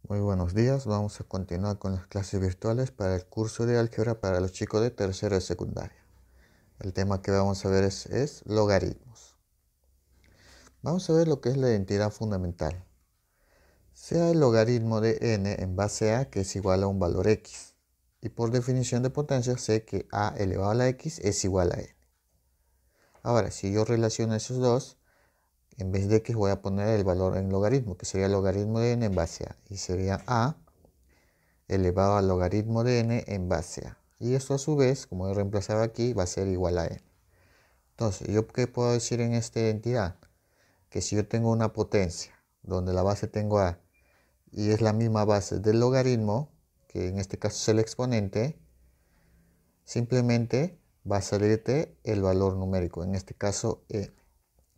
Muy buenos días, vamos a continuar con las clases virtuales para el curso de álgebra para los chicos de tercero de secundaria. El tema que vamos a ver es logaritmos. Vamos a ver lo que es la identidad fundamental. Sea el logaritmo de n en base a que es igual a un valor x. Y por definición de potencia sé que a elevado a la x es igual a n. Ahora, si yo relaciono esos dos, en vez de x voy a poner el valor en logaritmo, que sería el logaritmo de n en base a. Y sería a elevado al logaritmo de n en base a. Y esto a su vez, como he reemplazado aquí, va a ser igual a n. Entonces, ¿yo qué puedo decir en esta identidad? Que si yo tengo una potencia donde la base tengo a y es la misma base del logaritmo, que en este caso es el exponente, simplemente va a salirte el valor numérico, en este caso n.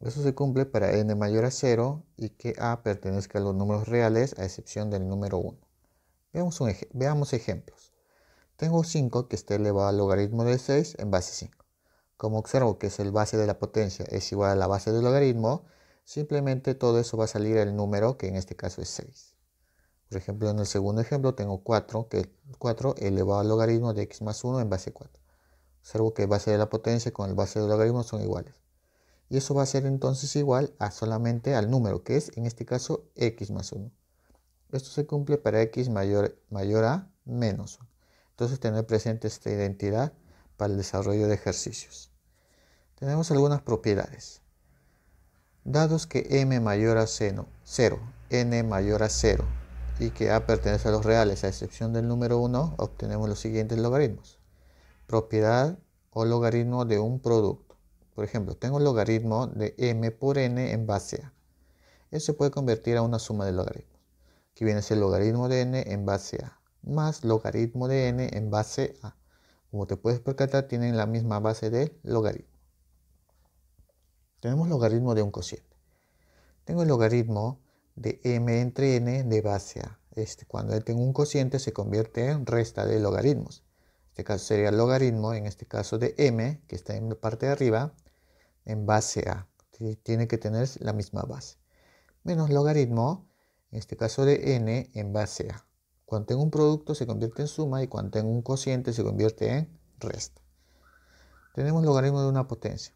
Eso se cumple para n mayor a 0 y que a pertenezca a los números reales a excepción del número 1. Veamos ejemplos. Tengo 5 que está elevado al logaritmo de 6 en base 5. Como observo que es el base de la potencia es igual a la base del logaritmo, simplemente todo eso va a salir el número que en este caso es 6. Por ejemplo, en el segundo ejemplo tengo 4, que es 4 elevado al logaritmo de x más 1 en base 4. Observo que el base de la potencia con el base del logaritmo son iguales. Y eso va a ser entonces igual a solamente al número, que es en este caso x más 1. Esto se cumple para x mayor a menos 1. Entonces tener presente esta identidad para el desarrollo de ejercicios. Tenemos algunas propiedades. Dados que m mayor a 0, n mayor a 0 y que a pertenece a los reales a excepción del número 1, obtenemos los siguientes logaritmos. Propiedad o logaritmo de un producto. Por ejemplo, tengo el logaritmo de m por n en base a. Eso se puede convertir a una suma de logaritmos, que viene a ser logaritmo de n en base a, más logaritmo de n en base a. Como te puedes percatar, tienen la misma base del logaritmo. Tenemos logaritmo de un cociente. Tengo el logaritmo de m entre n de base a. Cuando tengo un cociente se convierte en resta de logaritmos. En este caso sería el logaritmo, en este caso de m, que está en la parte de arriba, en base a. Tiene que tener la misma base. Menos logaritmo, en este caso de n en base a. Cuando tengo un producto se convierte en suma y cuando tengo un cociente se convierte en resta. Tenemos logaritmo de una potencia.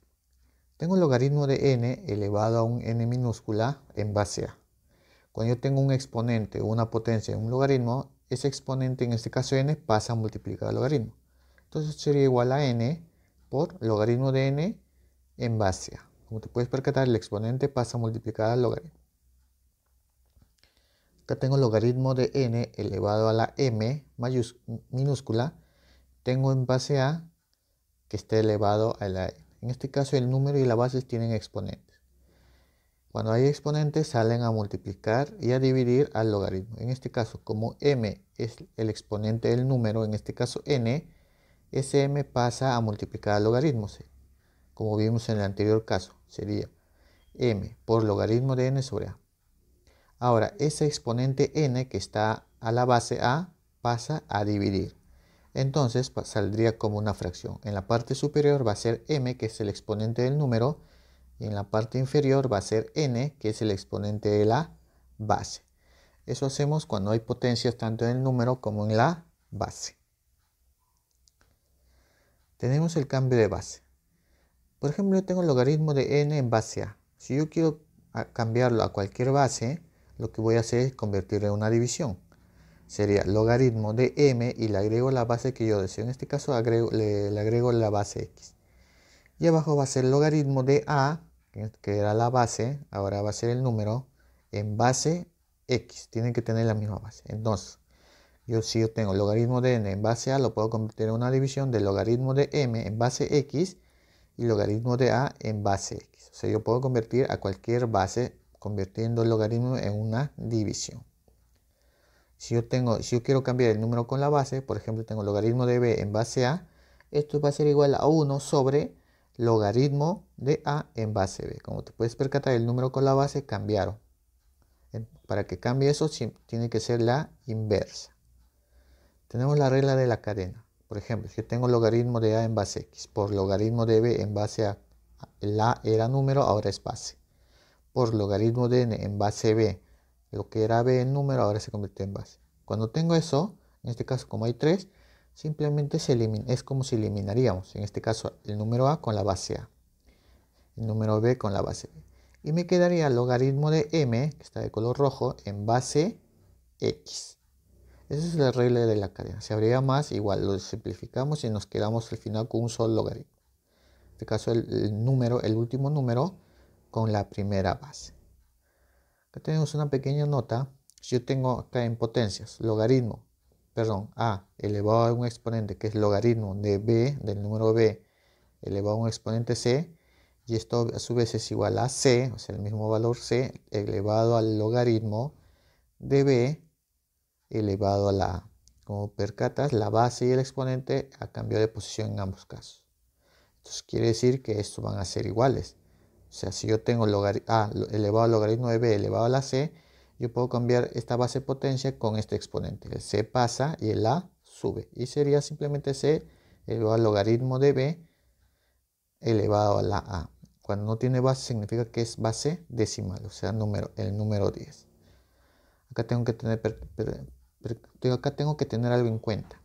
Tengo el logaritmo de n elevado a un n minúscula en base a. Cuando yo tengo un exponente o una potencia en un logaritmo, ese exponente, en este caso n, pasa a multiplicar el logaritmo. Entonces sería igual a n por logaritmo de n en base a. Como te puedes percatar, el exponente pasa a multiplicar al logaritmo. Acá tengo el logaritmo de n elevado a la m minúscula. Tengo en base a que esté elevado a la n. En este caso el número y la base tienen exponentes. Cuando hay exponentes salen a multiplicar y a dividir al logaritmo. En este caso, como m es el exponente del número, en este caso n, ese m pasa a multiplicar al logaritmo. Como vimos en el anterior caso, sería m por logaritmo de n sobre a. Ahora, ese exponente n que está a la base a pasa a dividir. Entonces saldría como una fracción. En la parte superior va a ser m, que es el exponente del número, y en la parte inferior va a ser n, que es el exponente de la base. Eso hacemos cuando hay potencias tanto en el número como en la base. Tenemos el cambio de base. Por ejemplo, yo tengo el logaritmo de n en base a. Si yo quiero cambiarlo a cualquier base, lo que voy a hacer es convertirlo en una división. Sería logaritmo de m y le agrego la base que yo deseo. En este caso le agrego la base x. Y abajo va a ser logaritmo de a, que era la base, ahora va a ser el número, en base x. Tienen que tener la misma base. Entonces, si yo tengo logaritmo de n en base a, lo puedo convertir en una división de logaritmo de m en base x y logaritmo de a en base x. O sea, yo puedo convertir a cualquier base convirtiendo el logaritmo en una división. Si yo quiero cambiar el número con la base, por ejemplo, tengo logaritmo de b en base a, esto va a ser igual a 1 sobre logaritmo de a en base b. Como te puedes percatar, el número con la base cambiaron. Para que cambie eso, tiene que ser la inversa. Tenemos la regla de la cadena. Por ejemplo, si yo tengo logaritmo de a en base x por logaritmo de b en base a, el a era número, ahora es base. Por logaritmo de n en base b, Lo que era b en número ahora se convirtió en base. Cuando tengo eso, en este caso como hay 3, simplemente es como si eliminaríamos, en este caso, el número a con la base a, el número b con la base b. Y me quedaría el logaritmo de m, que está de color rojo, en base x. Esa es la regla de la cadena. Si habría más, igual lo simplificamos y nos quedamos al final con un solo logaritmo. En este caso el último número con la primera base. Acá tenemos una pequeña nota. Si yo tengo acá en potencias a elevado a un exponente que es logaritmo de b, del número b, elevado a un exponente c, y esto a su vez es igual a c, o sea, el mismo valor c, elevado al logaritmo de b, elevado a la a. Como percatas, la base y el exponente ha cambiado de posición en ambos casos. Entonces quiere decir que estos van a ser iguales. O sea, si yo tengo a elevado al logaritmo de b elevado a la c, yo puedo cambiar esta base potencia con este exponente. El c pasa y el a sube. Y sería simplemente c elevado al logaritmo de b elevado a la a. Cuando no tiene base significa que es base decimal, o sea, el número 10. Acá tengo que tener algo en cuenta.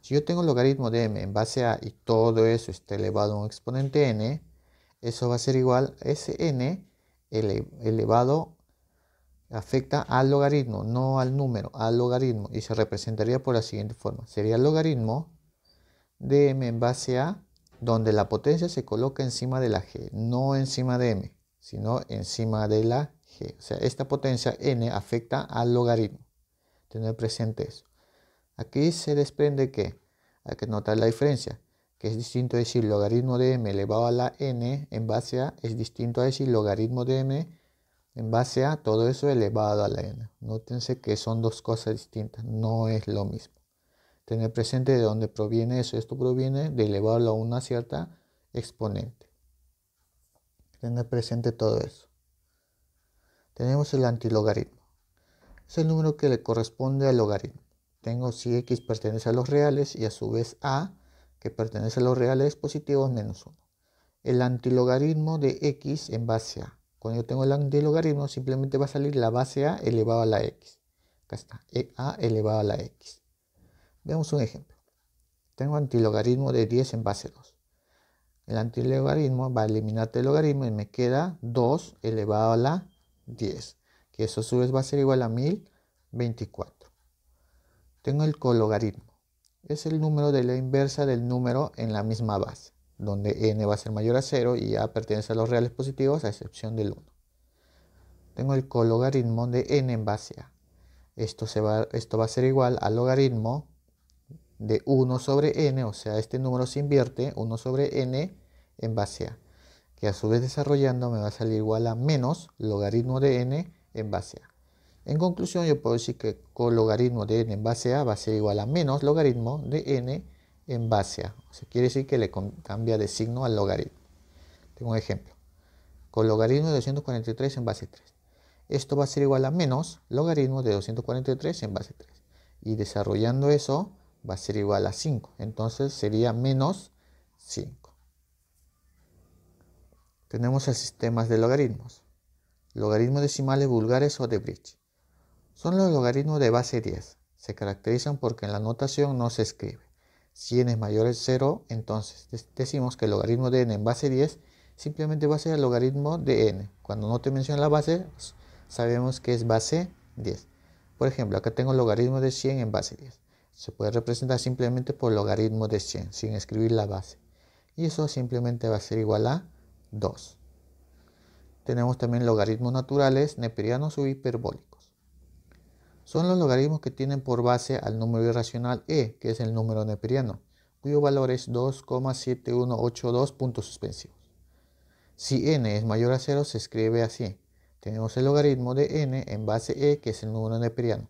Si yo tengo el logaritmo de m en base a y todo eso está elevado a un exponente n, eso va a ser igual a ese n elevado afecta al logaritmo, no al número, al logaritmo, y se representaría por la siguiente forma. Sería el logaritmo de m en base a, donde la potencia se coloca encima de la g, no encima de m, sino encima de la g. O sea, esta potencia n afecta al logaritmo. Tener presente eso. Aquí se desprende que hay que notar la diferencia, que es distinto a decir logaritmo de m elevado a la n en base a, es distinto a decir logaritmo de m en base a todo eso elevado a la n. Nótense que son dos cosas distintas, no es lo mismo. Tener presente de dónde proviene eso. Esto proviene de elevarlo a una cierta exponente. Tener presente todo eso. Tenemos el antilogaritmo. Es el número que le corresponde al logaritmo. Tengo si x pertenece a los reales y a su vez a, que pertenece a los reales positivos, menos 1. El antilogaritmo de x en base a. Cuando yo tengo el antilogaritmo, simplemente va a salir la base a elevado a la x. Acá está, a elevado a la x. Veamos un ejemplo. Tengo antilogaritmo de 10 en base 2. El antilogaritmo va a eliminar el logaritmo y me queda 2 elevado a la 10, que eso a su vez va a ser igual a 1024. Tengo el cologaritmo. Es el número de la inversa del número en la misma base, donde n va a ser mayor a 0 y a pertenece a los reales positivos a excepción del 1. Tengo el cologaritmo de n en base a. Esto va a ser igual al logaritmo de 1 sobre n, o sea, este número se invierte, 1 sobre n en base a, que a su vez desarrollando me va a salir igual a menos logaritmo de n en base a. En conclusión, yo puedo decir que cologaritmo de n en base a va a ser igual a menos logaritmo de n en base a. O sea, quiere decir que le cambia de signo al logaritmo. Tengo un ejemplo. Cologaritmo de 243 en base 3. Esto va a ser igual a menos logaritmo de 243 en base 3. Y desarrollando eso va a ser igual a 5. Entonces sería menos 5. Tenemos el sistema de logaritmos. Logaritmos decimales vulgares o de Bridge. Son los logaritmos de base 10. Se caracterizan porque en la notación no se escribe. Si n es mayor a 0, entonces decimos que el logaritmo de n en base 10 simplemente va a ser el logaritmo de n. Cuando no te menciona la base, sabemos que es base 10. Por ejemplo, acá tengo el logaritmo de 100 en base 10. Se puede representar simplemente por logaritmo de 100, sin escribir la base. Y eso simplemente va a ser igual a 2. Tenemos también logaritmos naturales, neperianos o hiperbólicos. Son los logaritmos que tienen por base al número irracional e, que es el número neperiano, cuyo valor es 2,7182 puntos suspensivos. Si n es mayor a 0, se escribe así. Tenemos el logaritmo de n en base e, que es el número neperiano.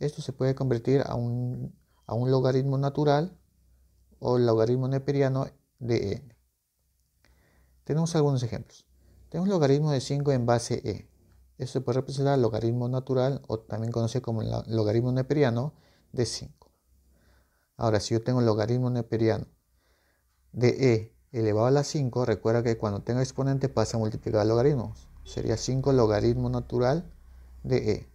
Esto se puede convertir a un logaritmo natural o logaritmo neperiano de n. Tenemos algunos ejemplos. Tenemos el logaritmo de 5 en base e. Esto se puede representar el logaritmo natural o también conocido como el logaritmo neperiano de 5. Ahora, si yo tengo el logaritmo neperiano de e elevado a la 5, recuerda que cuando tenga exponente pasa a multiplicar logaritmos. Sería 5 logaritmo natural de e.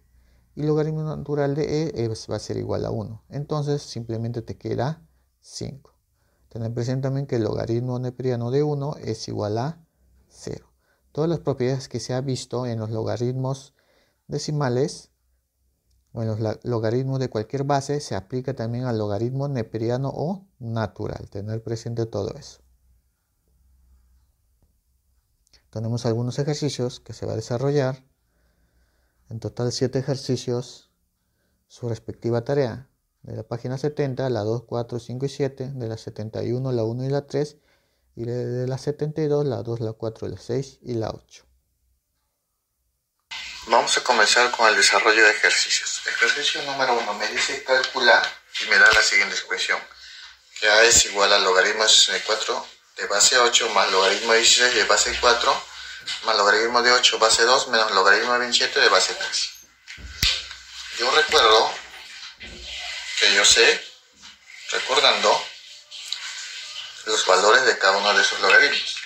Y logaritmo natural de e va a ser igual a 1. Entonces simplemente te queda 5. Tener presente también que el logaritmo neperiano de 1 es igual a 0. Todas las propiedades que se ha visto en los logaritmos decimales o en los logaritmos de cualquier base se aplica también al logaritmo neperiano o natural. Tener presente todo eso. Tenemos algunos ejercicios que se va a desarrollar. En total 7 ejercicios, su respectiva tarea. De la página 70, la 2, 4, 5 y 7. De la 71, la 1 y la 3. Y de la 72, la 2, la 4, la 6 y la 8. Vamos a comenzar con el desarrollo de ejercicios. Ejercicio número 1 me dice calcular y me da la siguiente expresión. Que a es igual al logaritmo de 64 de base 8 más logaritmo de 16 de base 4 más logaritmo de 8 base 2 menos logaritmo de 27 de base 3. Yo recuerdo que yo sé, recordando los valores de cada uno de esos logaritmos.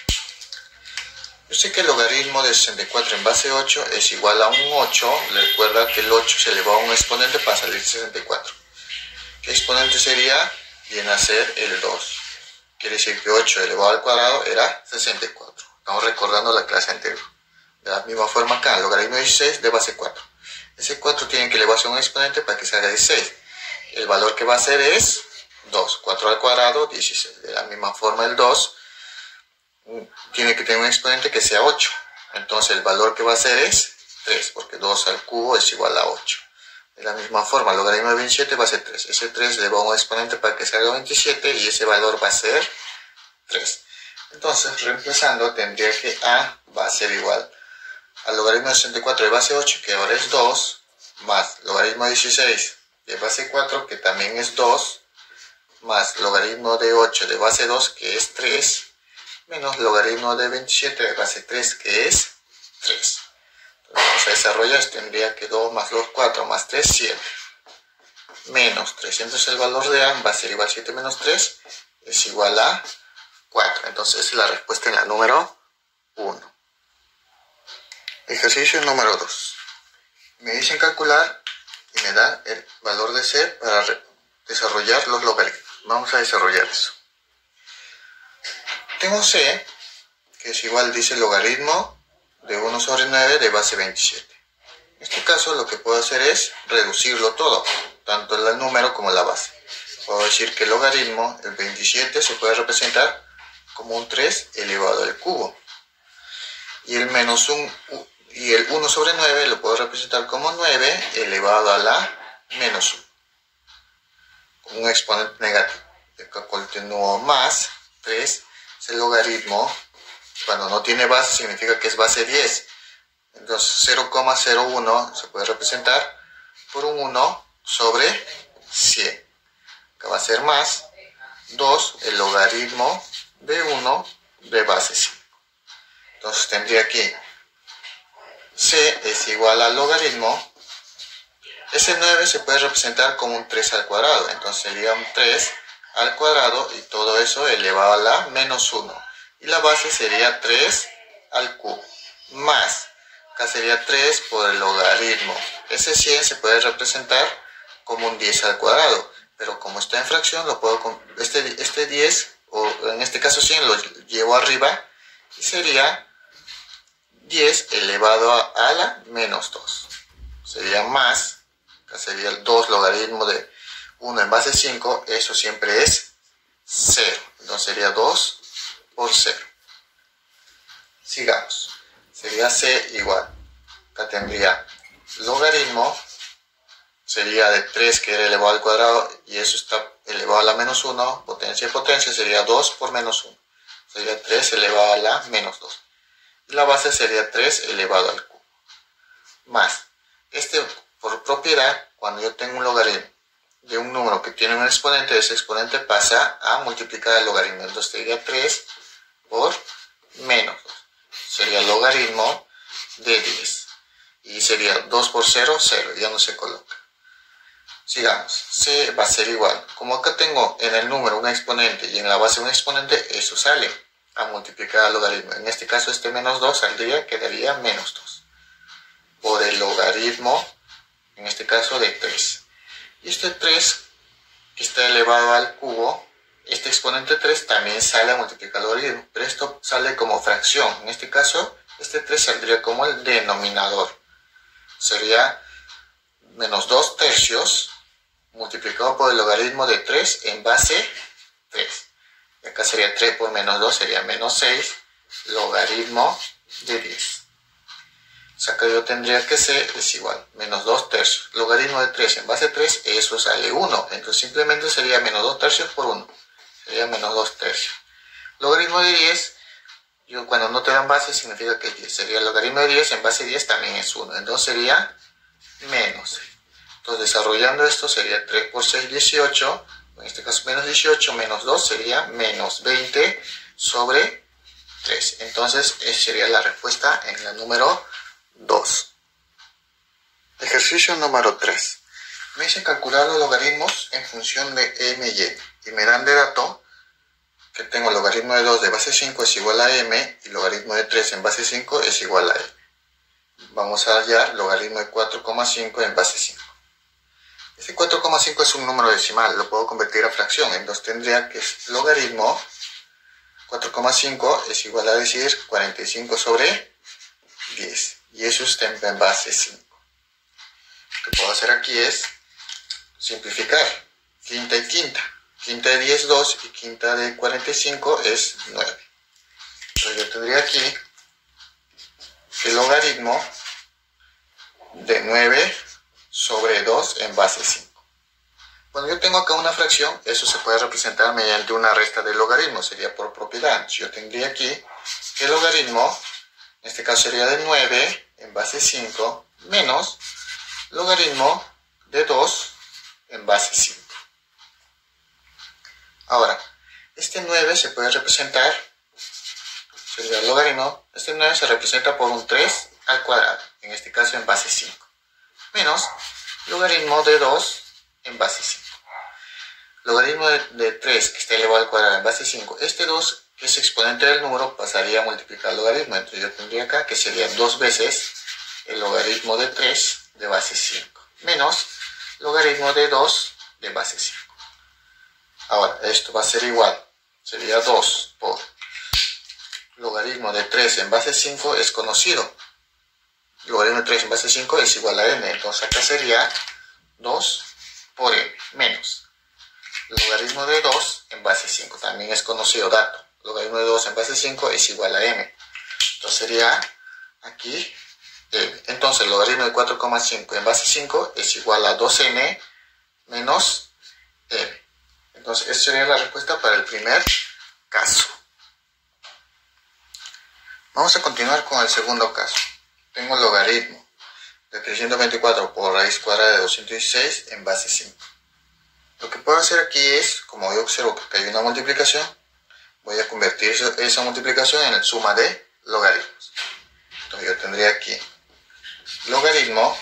Yo sé que el logaritmo de 64 en base 8 es igual a un 8. Recuerda que el 8 se elevó a un exponente para salir 64. ¿Qué exponente sería? Viene a ser el 2. Quiere decir que 8 elevado al cuadrado era 64. Estamos recordando la clase anterior. De la misma forma acá, el logaritmo de 16 de base 4. Ese 4 tiene que elevarse a un exponente para que salga 16. El valor que va a ser es 2. 4 al cuadrado, 16. De la misma forma el 2 tiene que tener un exponente que sea 8. Entonces el valor que va a ser es 3, porque 2 al cubo es igual a 8. De la misma forma, el logaritmo de 27 va a ser 3. Ese 3 le va a un exponente para que salga 27 y ese valor va a ser 3. Entonces, reemplazando, tendría que a va a ser igual al logaritmo de 64 de base 8, que ahora es 2, más logaritmo de 16 de base 4, que también es 2, más logaritmo de 8 de base 2, que es 3, menos logaritmo de 27 de base 3, que es 3. Entonces, vamos a desarrollar, tendría que 2 más 2, 4, más 3, 7. Menos 3. Entonces el valor de a va a ser igual a 7 menos 3, es igual a 4. Entonces esa es la respuesta en la número 1. Ejercicio número 2. Me dicen calcular y me dan el valor de c para desarrollar los logaritmos. Vamos a desarrollar eso. Tengo c, que es igual, dice logaritmo de 1 sobre 9 de base 27. En este caso lo que puedo hacer es reducirlo todo, tanto el número como la base. Puedo decir que el logaritmo, el 27, se puede representar como un 3 elevado al cubo. Y el menos 1, y el 1 sobre 9 lo puedo representar como 9 elevado a la menos 1. Con un exponente negativo. Continúo más 3. Es el logaritmo. Cuando no tiene base significa que es base 10. Entonces 0,01 se puede representar por un 1 sobre 100. Acá va a ser más 2 el logaritmo de 1 de base 5. Entonces tendría aquí c es igual al logaritmo. Ese 9 se puede representar como un 3 al cuadrado. Entonces sería un 3 al cuadrado y todo eso elevado a la menos 1. Y la base sería 3 al cubo. Más, acá sería 3 por el logaritmo. Ese 100 se puede representar como un 10 al cuadrado. Pero como está en fracción, lo puedo este 10, o en este caso 100, lo llevo arriba. Y sería 10 elevado a la menos 2. Sería más, acá sería el 2 logaritmo de 1 en base 5, eso siempre es 0. Entonces sería 2 por 0. Sigamos. Sería c igual. Acá tendría logaritmo, sería de 3 que era elevado al cuadrado y eso está elevado a la menos 1. Potencia y potencia sería 2 por menos 1. Sería 3 elevado a la menos 2. Y la base sería 3 elevado al cubo. Más, por propiedad, cuando yo tengo un logaritmo de un número que tiene un exponente, ese exponente pasa a multiplicar el logaritmo. Entonces sería 3 por menos 2. Sería el logaritmo de 10. Y sería 2 por 0, 0. Ya no se coloca. Sigamos. C va a ser igual. Como acá tengo en el número un exponente y en la base un exponente, eso sale a multiplicar el logaritmo. En este caso este menos 2 saldría, quedaría menos 2. por el logaritmo, en este caso de 3. Y este 3 que está elevado al cubo, este exponente 3 también sale a multiplicar el logaritmo, pero esto sale como fracción. En este caso, este 3 saldría como el denominador. Sería menos 2 tercios multiplicado por el logaritmo de 3 en base 3. Y acá sería 3 por menos 2, sería menos 6, logaritmo de 10. O sea que yo tendría que ser es igual, menos 2 tercios. Logaritmo de 3 en base 3, eso sale 1. Entonces simplemente sería menos 2 tercios por 1. Sería menos 2 tercios. Logaritmo de 10, cuando no te dan base significa que es 10. Sería el logaritmo de 10 en base 10 también es 1. Entonces sería menos. Entonces desarrollando esto sería 3 por 6, 18. En este caso menos 18 menos 2 sería menos 20 sobre 3. Entonces esa sería la respuesta en la número 2. Ejercicio número 3. Me dice calcular los logaritmos en función de m y n. Y me dan de dato que tengo el logaritmo de 2 de base 5 es igual a m y logaritmo de 3 en base 5 es igual a m. Vamos a hallar logaritmo de 4,5 en base 5. Este 4,5 es un número decimal, lo puedo convertir a fracción. Entonces tendría que logaritmo 4,5 es igual a decir 45 sobre 10. Y eso está en base 5. Lo que puedo hacer aquí es simplificar. Quinta y quinta. Quinta de 10 es 2 y quinta de 45 es 9. Entonces yo tendría aquí el logaritmo de 9 sobre 2 en base 5. Cuando yo tengo acá una fracción, eso se puede representar mediante una resta de logaritmo, sería por propiedad. Yo tendría aquí que el logaritmo, en este caso sería de 9 en base 5, menos logaritmo de 2 en base 5. Ahora, este 9 se puede representar, sería el logaritmo, este 9 se representa por un 3 al cuadrado, en este caso en base 5, menos logaritmo de 2 en base 5. Logaritmo de 3 que está elevado al cuadrado en base 5, este 2 que es exponente del número pasaría a multiplicar el logaritmo, entonces yo tendría acá que sería 2 veces el logaritmo de 3 de base 5, menos logaritmo de 2 de base 5. Ahora, esto va a ser igual, sería 2 por logaritmo de 3 en base 5 es conocido. Logaritmo de 3 en base 5 es igual a n, entonces acá sería 2 por n, menos logaritmo de 2 en base 5, también es conocido dato. Logaritmo de 2 en base 5 es igual a m. Entonces sería aquí m. Entonces logaritmo de 4,5 en base 5 es igual a 2n menos m. Entonces esa sería la respuesta para el primer caso. Vamos a continuar con el segundo caso. Tengo el logaritmo de 324 por raíz cuadrada de 216 en base 5. Lo que puedo hacer aquí es, como yo observo que hay una multiplicación, voy a convertir esa multiplicación en suma de logaritmos. Entonces yo tendría aquí logaritmo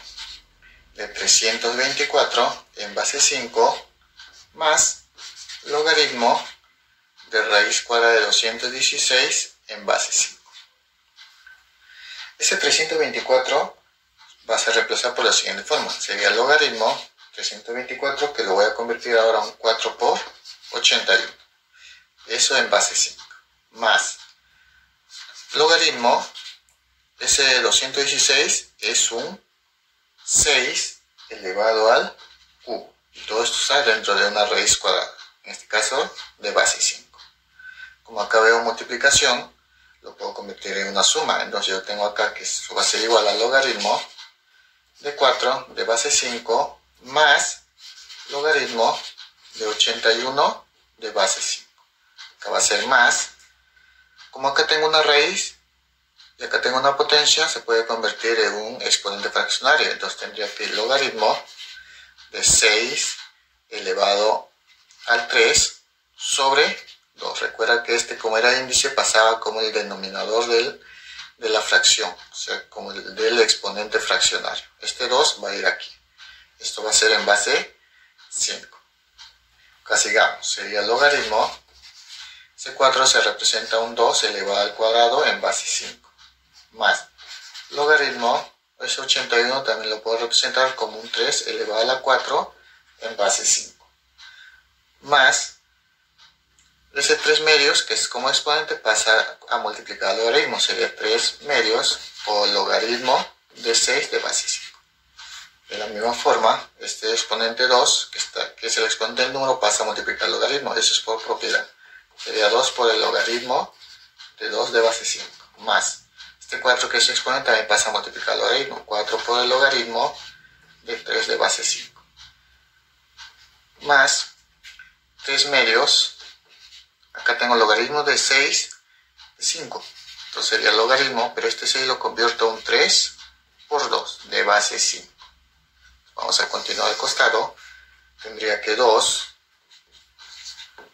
de 324 en base 5 más logaritmo de raíz cuadrada de 216 en base 5. Ese 324 va a ser reemplazado por la siguiente forma. Sería logaritmo 324, que lo voy a convertir ahora a un 4 por 81. Eso en base 5. Más logaritmo, ese 216 es un 6 elevado al cubo. Y todo esto está dentro de una raíz cuadrada. En este caso, de base 5. Como acá veo multiplicación, lo puedo convertir en una suma. Entonces yo tengo acá que eso va a ser igual al logaritmo de 4 de base 5 más logaritmo de 81 de base 5. Acá va a ser más. Como acá tengo una raíz y acá tengo una potencia, se puede convertir en un exponente fraccionario. Entonces tendría que el logaritmo de 6 elevado al 3 sobre 2. Recuerda que este, como era índice, pasaba como el denominador de la fracción, o sea, como el del exponente fraccionario. Este 2 va a ir aquí. Esto va a ser en base 5. Acá sigamos. Sería el logaritmo. Ese 4 se representa un 2 elevado al cuadrado en base 5. Más logaritmo Ese 81 también lo puedo representar como un 3 elevado a la 4 en base 5. Más ese 3 medios, que es como exponente, pasa a multiplicar el logaritmo. Sería 3 medios por logaritmo de 6 de base 5. De la misma forma, este exponente 2, que es el exponente del número, pasa a multiplicar el logaritmo. Eso es por propiedad. Sería 2 por el logaritmo de 2 de base 5. Más este 4, que es el exponente, también pasa a multiplicar el logaritmo. 4 por el logaritmo de 3 de base 5. Más 3 medios. Acá tengo el logaritmo de 6 de 5. Entonces sería el logaritmo, pero este 6 lo convierto a un 3 por 2 de base 5. Vamos a continuar al costado. Tendría que 2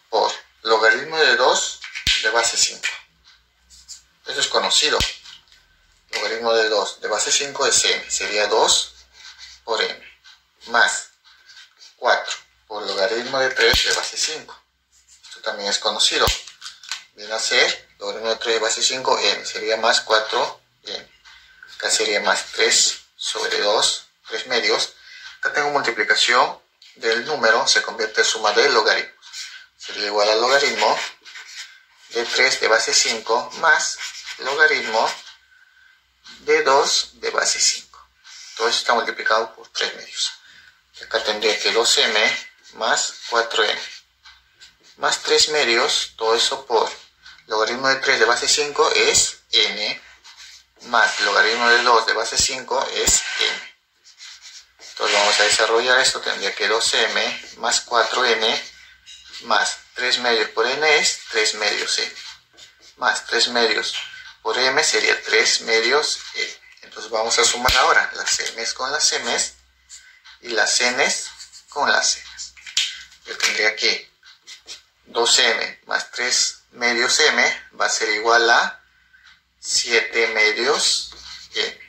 por logaritmo de 2 de base 5. Esto es conocido. Logaritmo de 2 de base 5 es m. Sería 2 por m. Más 4 por logaritmo de 3 de base 5. Esto también es conocido. Viene a ser logaritmo de 3 de base 5, m. Sería más 4m. Acá sería más 3 sobre 2, 3 medios. Acá tengo multiplicación del número, se convierte en suma de logaritmos. Sería igual al logaritmo de 3 de base 5 más logaritmo de 2 de base 5. Todo eso está multiplicado por 3 medios. Acá tendría que 2m más 4m. Más 3 medios, todo eso por logaritmo de 3 de base 5 es n. Más logaritmo de 2 de base 5 es m. Entonces vamos a desarrollar esto. Tendría que 2m más 4n más 3 medios por n es 3 medios m. Más 3 medios por m sería 3 medios m. Entonces vamos a sumar ahora las m's con las m's y las n's con las n's. Yo tendría que 2m más 3 medios m va a ser igual a 7 medios m.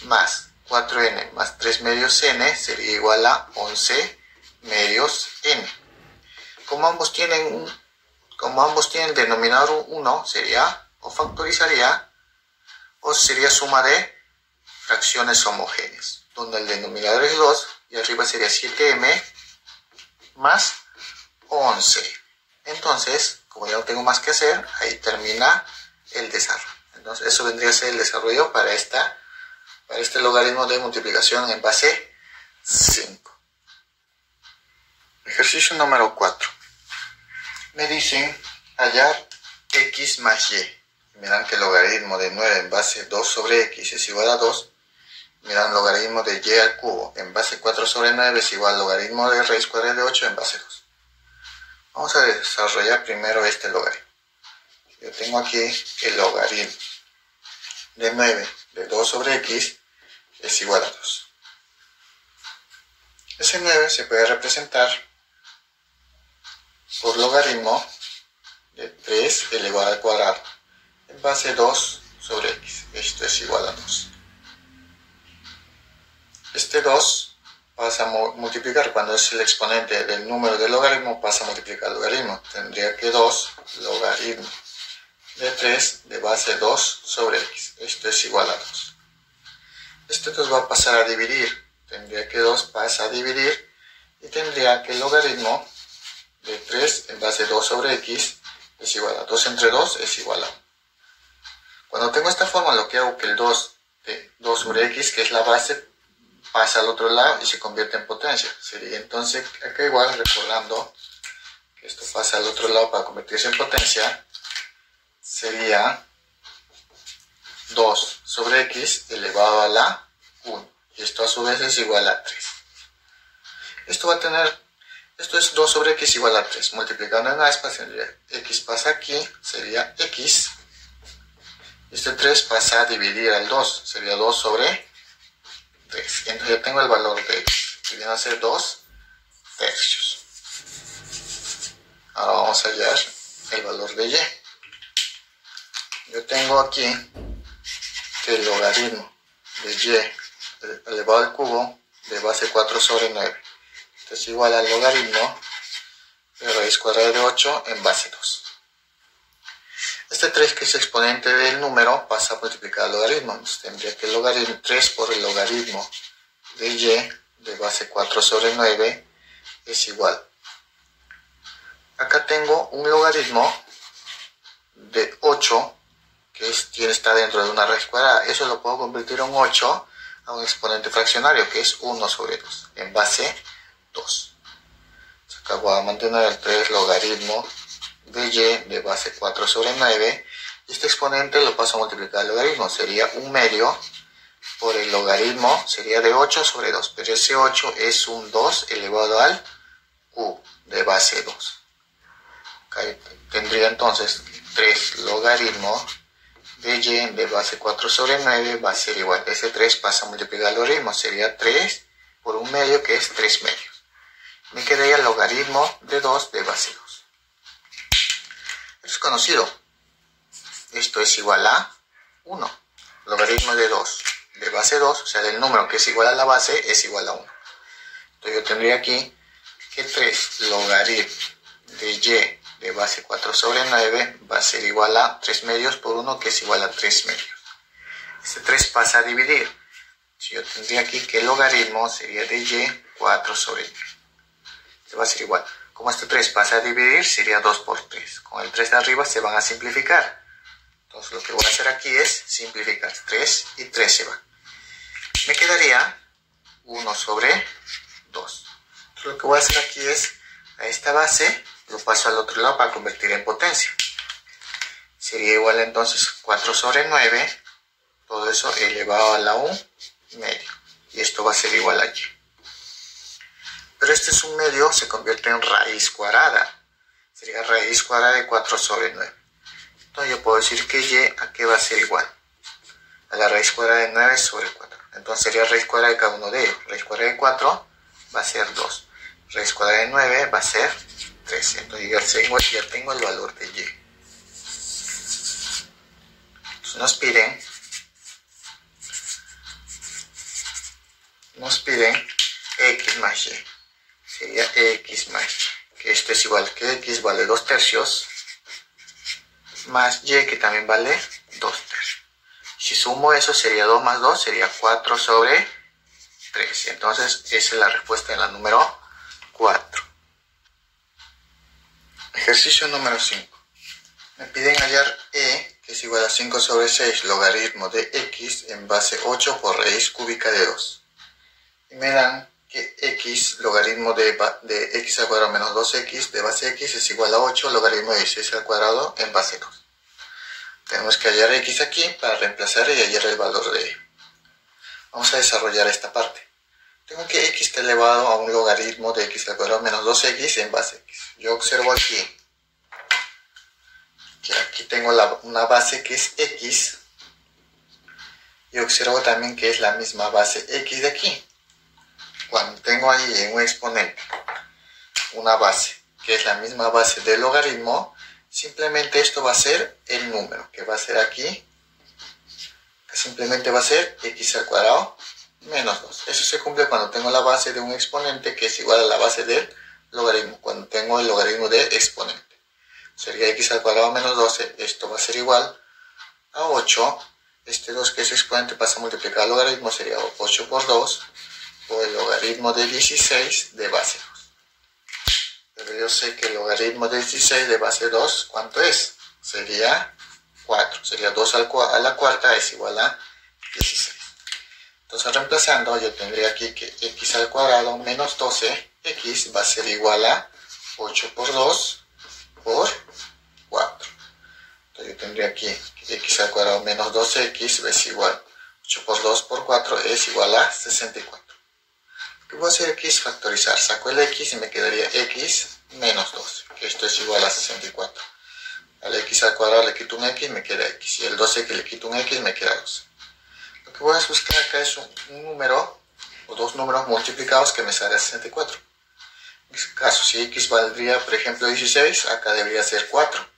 Más 4n más 3 medios n sería igual a 11 medios n. Como ambos tienen denominador 1, sería o factorizaría o sería suma de fracciones homogéneas, donde el denominador es 2 y arriba sería 7m más 11. Entonces, como ya no tengo más que hacer, ahí termina el desarrollo. Entonces, eso vendría a ser el desarrollo para este logaritmo de multiplicación en base 5. Ejercicio número 4. Me dicen hallar x más y. Miran que el logaritmo de 9 en base 2 sobre x es igual a 2. Miran el logaritmo de y al cubo en base 4 sobre 9 es igual al logaritmo de raíz cuadrada de 8 en base 2. Vamos a desarrollar primero este logaritmo. Yo tengo aquí el logaritmo de 9 de 2 sobre x es igual a 2. Ese 9 se puede representar por logaritmo de 3 elevado al cuadrado en base 2 sobre x. Esto es igual a 2. Este 2 pasa a multiplicar, cuando es el exponente del número del logaritmo, pasa a multiplicar el logaritmo. Tendría que 2 logaritmo de 3 de base 2 sobre x. Esto es igual a 2. Este 2 va a pasar a dividir. Tendría que 2 pasa a dividir y tendría que el logaritmo de 3 en base 2 sobre x es igual a 2 entre 2 es igual a 1. Cuando tengo esta forma, lo que hago es que el 2 de 2 sobre x, que es la base, pasa al otro lado y se convierte en potencia. Sería entonces, acá igual, recordando que esto pasa al otro lado para convertirse en potencia, sería 2 sobre x elevado a la 1. Y esto a su vez es igual a 3. Esto es 2 sobre x igual a 3. Multiplicando en aspas, x pasa aquí, sería x. Este 3 pasa a dividir al 2, sería 2 sobre 3. Entonces ya tengo el valor de x, que viene a ser 2 tercios. Ahora vamos a hallar el valor de y. Yo tengo aquí que el logaritmo de y elevado al cubo de base 4 sobre 9 es igual al logaritmo de raíz cuadrada de 8 en base 2. Este 3 que es exponente del número pasa a multiplicar el logaritmo. Entonces tendría que el logaritmo 3 por el logaritmo de y de base 4 sobre 9 es igual. Acá tengo un logaritmo de 8 que está dentro de una raíz cuadrada. Eso lo puedo convertir en 8 a un exponente fraccionario que es 1 sobre 2 en base 2. Entonces acá voy a mantener el 3 logaritmo de y de base 4 sobre 9. Y este exponente lo paso a multiplicar el logaritmo. Sería 1/2 por el logaritmo, sería de 8 sobre 2. Pero ese 8 es un 2 elevado al q de base 2. Acá tendría entonces 3 logaritmo de y de base 4 sobre 9 va a ser igual. Ese 3 pasa a multiplicar el logaritmo. Sería 3 por 1/2 que es 3/2. Me quedaría el logaritmo de 2 de base 2. Esto es conocido. Esto es igual a 1. Logaritmo de 2 de base 2, o sea, del número que es igual a la base, es igual a 1. Entonces yo tendría aquí que 3 logaritmo de y de base 4 sobre 9 va a ser igual a 3/2 por 1, que es igual a 3/2. Este 3 pasa a dividir. Si yo tendría aquí que el logaritmo sería de y 4 sobre 9. Este va a ser igual. Como este 3 pasa a dividir, sería 2 por 3. Con el 3 de arriba se van a simplificar. Entonces lo que voy a hacer aquí es simplificar. 3 y 3 se van. Me quedaría 1 sobre 2. Entonces lo que voy a hacer aquí es, a esta base lo paso al otro lado para convertir en potencia. Sería igual entonces 4 sobre 9, todo eso elevado a la 1/2. Y esto va a ser igual a y. Pero este es 1/2, se convierte en raíz cuadrada. Sería raíz cuadrada de 4 sobre 9. Entonces yo puedo decir que y a qué va a ser igual. A la raíz cuadrada de 9 sobre 4. Entonces sería raíz cuadrada de cada uno de ellos. Raíz cuadrada de 4 va a ser 2. Raíz cuadrada de 9 va a ser 13. Entonces ya tengo el valor de y. Entonces nos piden x más y. Sería x más y. Que esto es igual que x vale 2/3 más y que también vale 2/3. Si sumo eso sería 2 más 2, sería 4 sobre 3. Entonces esa es la respuesta en la número 4. Ejercicio número 5. Me piden hallar e, que es igual a 5 sobre 6 logaritmo de x en base 8 por raíz cúbica de 2. Y me dan que x logaritmo de x al cuadrado menos 2x de base x es igual a 8 logaritmo de 16 al cuadrado en base 2. Tenemos que hallar x aquí para reemplazar y hallar el valor de y. Vamos a desarrollar esta parte. Tengo que x está elevado a un logaritmo de x al cuadrado menos 2x en base x. Yo observo aquí que aquí tengo una base que es x. Y observo también que es la misma base x de aquí. Cuando tengo ahí en un exponente una base que es la misma base del logaritmo, simplemente esto va a ser el número, que va a ser aquí, que simplemente va a ser x al cuadrado menos 2. Eso se cumple cuando tengo la base de un exponente que es igual a la base del logaritmo, cuando tengo el logaritmo de exponente. Sería x al cuadrado menos 12, esto va a ser igual a 8. Este 2 que es exponente pasa a multiplicar el logaritmo, sería 8 por 2, por el logaritmo de 16 de base 2. Pero yo sé que el logaritmo de 16 de base 2, ¿cuánto es? Sería 4. Sería 2 a la cuarta es igual a 16. Entonces reemplazando, yo tendría aquí que x al cuadrado menos 12x va a ser igual a 8 por 2 por 4. Entonces yo tendría aquí que x al cuadrado menos 12x es igual a 8 por 2 por 4 es igual a 64. Lo que voy a hacer aquí es factorizar. Saco el x y me quedaría x menos 12, que esto es igual a 64. Al x al cuadrado le quito un x, me queda x. Y el 12 que le quito un x, me queda 12. Lo que voy a buscar acá es un número, o dos números multiplicados que me salga 64. En este caso, si x valdría, por ejemplo, 16, acá debería ser 4.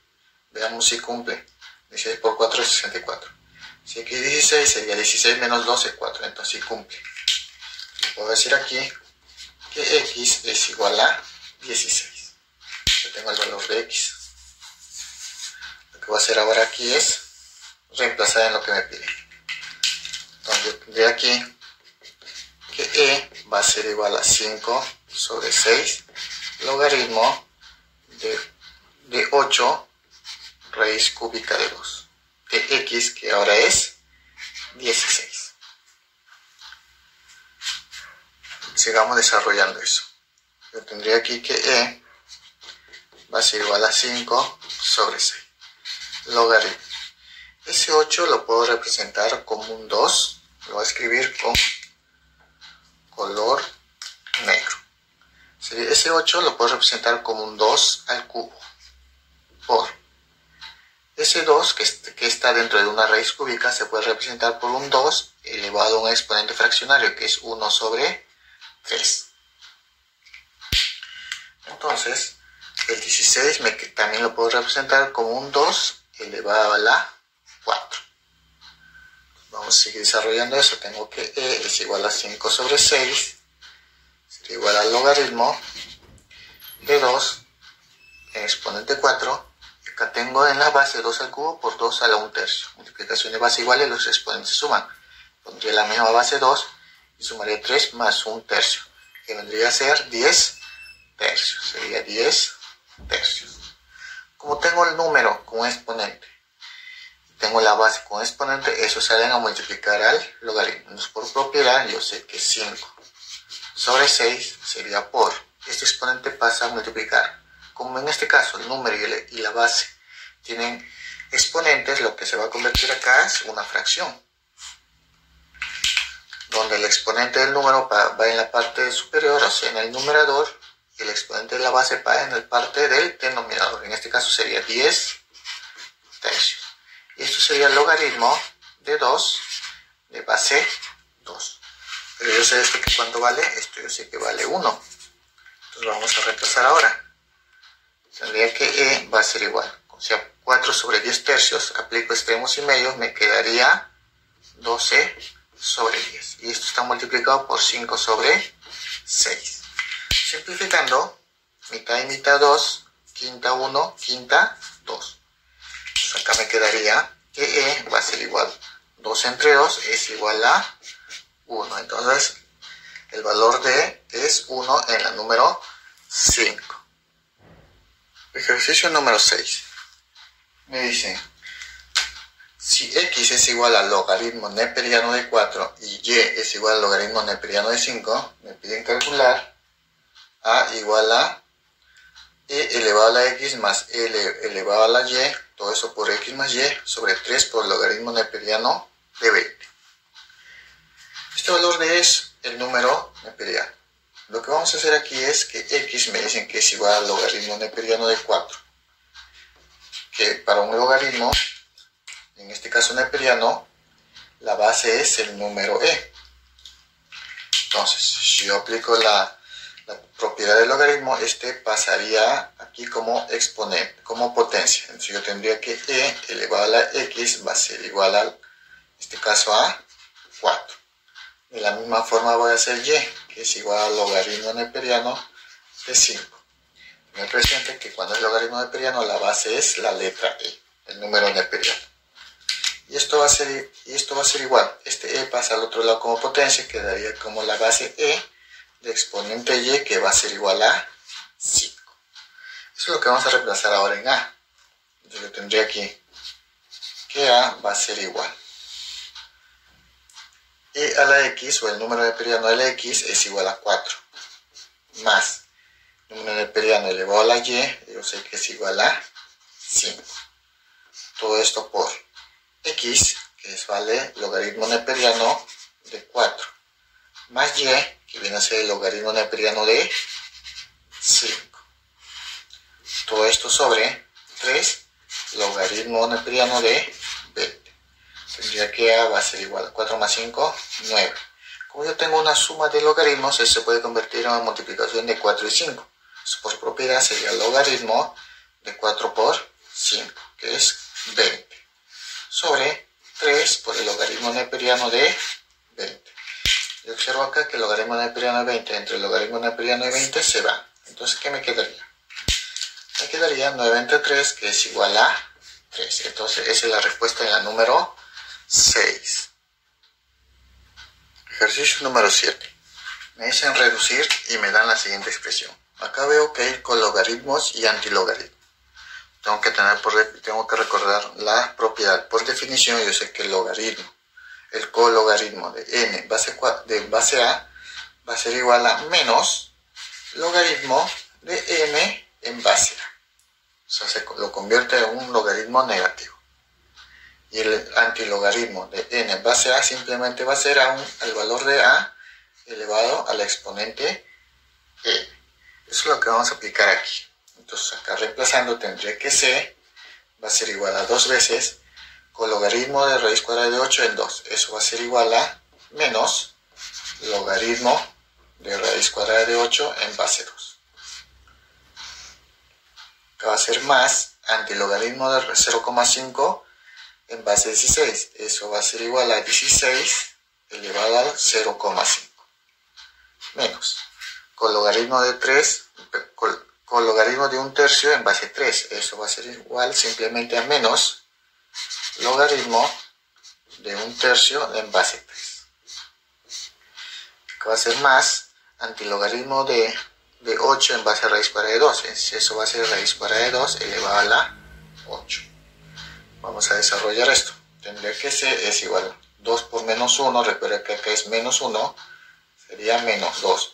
Veamos si cumple. 16 por 4 es 64. Si x es 16, sería 16 menos 12, 4. Entonces sí cumple. Puedo decir aquí que x es igual a 16. Yo tengo el valor de x. Lo que voy a hacer ahora aquí es reemplazar en lo que me pide. Entonces yo tendré aquí que e va a ser igual a 5 sobre 6 logaritmo de 8 raíz cúbica de 2 de x, que ahora es 16. Sigamos desarrollando eso. Yo tendría aquí que e va a ser igual a 5 sobre 6 logaritmo. Ese 8 lo puedo representar como un 2, lo voy a escribir con color negro. Ese 8 lo puedo representar como un 2 al cubo por ese 2 que está dentro de una raíz cúbica se puede representar por un 2 elevado a un exponente fraccionario que es 1 sobre 3. Entonces el 16 también lo puedo representar como un 2 elevado a la 4. Vamos a seguir desarrollando eso. Tengo que e es igual a 5 sobre 6, sería igual al logaritmo de 2 en exponente 4. Acá tengo en la base 2 al cubo por 2 a la 1/3. Multiplicación de base iguales, los exponentes se suman. Pondré la misma base 2 y sumaré 3 más 1/3, que vendría a ser 10 tercios. Sería 10 tercios. Como tengo el número con exponente, tengo la base con exponente, eso salen a multiplicar al logaritmo. Entonces, por propiedad, yo sé que 5 sobre 6 sería por este exponente pasa a multiplicar. Como en este caso el número y la base tienen exponentes, lo que se va a convertir acá es una fracción, donde el exponente del número va en la parte superior, o sea en el numerador, y el exponente de la base va en la parte del denominador. En este caso sería 10 tercios. Y esto sería el logaritmo de 2 de base 2. Pero yo sé esto que cuánto vale, esto yo sé que vale 1. Entonces vamos a reemplazar ahora. Tendría que e va a ser igual, o sea 4 sobre 10 tercios, aplico extremos y medios, me quedaría 12 sobre 10. Y esto está multiplicado por 5 sobre 6. Simplificando, mitad y mitad 2, quinta 1, quinta 2. Entonces acá me quedaría que e va a ser igual, 2 entre 2 es igual a 1. Entonces el valor de e es 1 en la número 5. Ejercicio número 6. Me dicen, si x es igual al logaritmo neperiano de 4 y y es igual al logaritmo neperiano de 5, me piden calcular a igual a e elevado a la x más e elevado a la y, todo eso por x más y, sobre 3 por el logaritmo neperiano de 20. Este valor de es el número neperiano. Lo que vamos a hacer aquí es que x me dicen que es igual al logaritmo neperiano de 4. Que para un logaritmo, en este caso neperiano, la base es el número e. Entonces, si yo aplico la propiedad del logaritmo, este pasaría aquí como exponente, como potencia. Entonces yo tendría que e elevado a la x va a ser igual al, en este caso a 4. De la misma forma voy a hacer y, que es igual al logaritmo neperiano de 5. Tener presente que cuando es logaritmo neperiano la base es la letra e, el número neperiano. Y esto va a ser igual. Este e pasa al otro lado como potencia, quedaría como la base e de exponente y, que va a ser igual a 5. Eso es lo que vamos a reemplazar ahora en a. Entonces yo tendría aquí que a va a ser igual e a la x, o el número neperiano de la x, es igual a 4, más el número neperiano elevado a la y, yo sé que es igual a 5. Todo esto por x, que vale logaritmo neperiano de 4, más y, que viene a ser el logaritmo neperiano de 5. Todo esto sobre 3, logaritmo neperiano de 20. Tendría que a va a ser igual a 4 más 5, 9. Como yo tengo una suma de logaritmos, eso se puede convertir en una multiplicación de 4 y 5. Eso por propiedad sería el logaritmo de 4 por 5, que es 20. Sobre 3 por el logaritmo neperiano de 20. Yo observo acá que el logaritmo neperiano de 20 entre el logaritmo neperiano de 20 se va. Entonces, ¿qué me quedaría? Me quedaría 9 entre 3, que es igual a 3. Entonces esa es la respuesta en la número 6. Ejercicio número 7. Me dicen reducir y me dan la siguiente expresión. Acá veo que hay cologaritmos y antilogaritmos. Tengo que recordar la propiedad. Por definición, yo sé que el cologaritmo de n de base a va a ser igual a menos logaritmo de n en base a. O sea, lo convierte en un logaritmo negativo. Y el antilogaritmo de n en base a simplemente va a ser el valor de a elevado al exponente n. Eso es lo que vamos a aplicar aquí. Entonces acá reemplazando tendría que c va a ser igual a 2 veces cologaritmo de raíz cuadrada de 8 en 2. Eso va a ser igual a menos logaritmo de raíz cuadrada de 8 en base 2. Acá va a ser más antilogaritmo de 0,5 en base 16. Eso va a ser igual a 16 elevado al 0,5. Menos cologaritmo de 3, cologaritmo de 1/3 en base 3. Eso va a ser igual simplemente a menos logaritmo de 1/3 en base 3. Acá va a ser más antilogaritmo de 8 en base a raíz cuadrada de 2. Eso va a ser raíz cuadrada de 2 elevado a la 8. Vamos a desarrollar esto. Tendría que c es igual a 2 por menos 1. Recuerda que acá es menos 1. Sería menos 2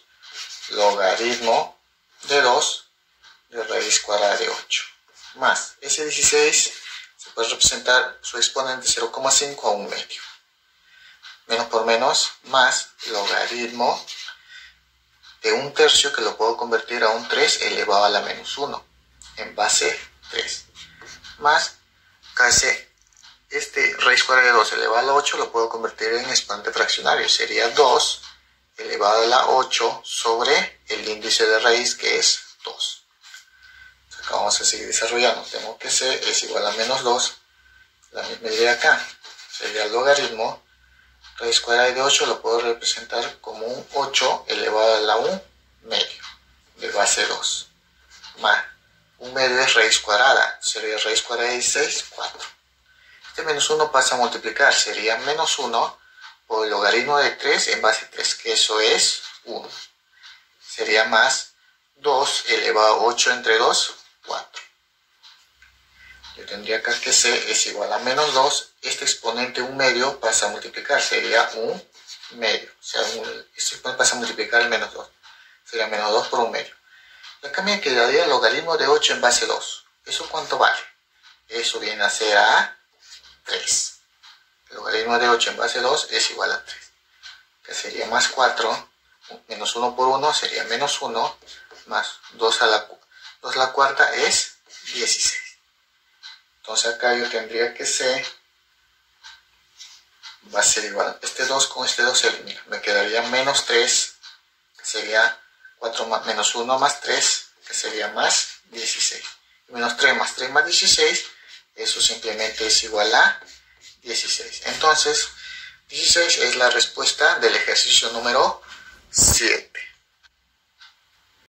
logaritmo de 2 de raíz cuadrada de 8. Más ese 16 se puede representar su exponente 0,5 a 1 medio. Menos por menos más logaritmo de 1/3 que lo puedo convertir a un 3 elevado a la menos 1 en base 3. Más este raíz cuadrada de 2 elevado a la 8 lo puedo convertir en exponente fraccionario. Sería 2 elevado a la 8 sobre el índice de raíz que es 2. Entonces acá vamos a seguir desarrollando. Tengo que c es igual a menos 2. La misma idea acá. Sería el logaritmo. Raíz cuadrada de 8 lo puedo representar como un 8 elevado a la 1 medio de base 2. Más 1 medio es raíz cuadrada. Sería raíz cuadrada de 16, 4. Este menos 1 pasa a multiplicar. Sería menos 1 por el logaritmo de 3 en base 3, que eso es 1. Sería más 2 elevado a 8 entre 2, 4. Yo tendría acá que c es igual a menos 2. Este exponente 1 medio pasa a multiplicar. Sería 1 medio. O sea, este exponente pasa a multiplicar el menos 2. Sería menos 2 por 1 medio. Y acá me quedaría el logaritmo de 8 en base 2. ¿Eso cuánto vale? Eso viene a ser a 3. El logaritmo de 8 en base 2 es igual a 3. Que sería más 4. Menos 1 por 1 sería menos 1. Más 2 a la cuarta es 16. Entonces acá yo tendría que c va a ser igual. Este 2 con este 2 se elimina. Me quedaría menos 3, que sería 4 menos 1 más 3, que sería más 16. Y menos 3 más 16, eso simplemente es igual a 16. Entonces, 16 es la respuesta del ejercicio número 7.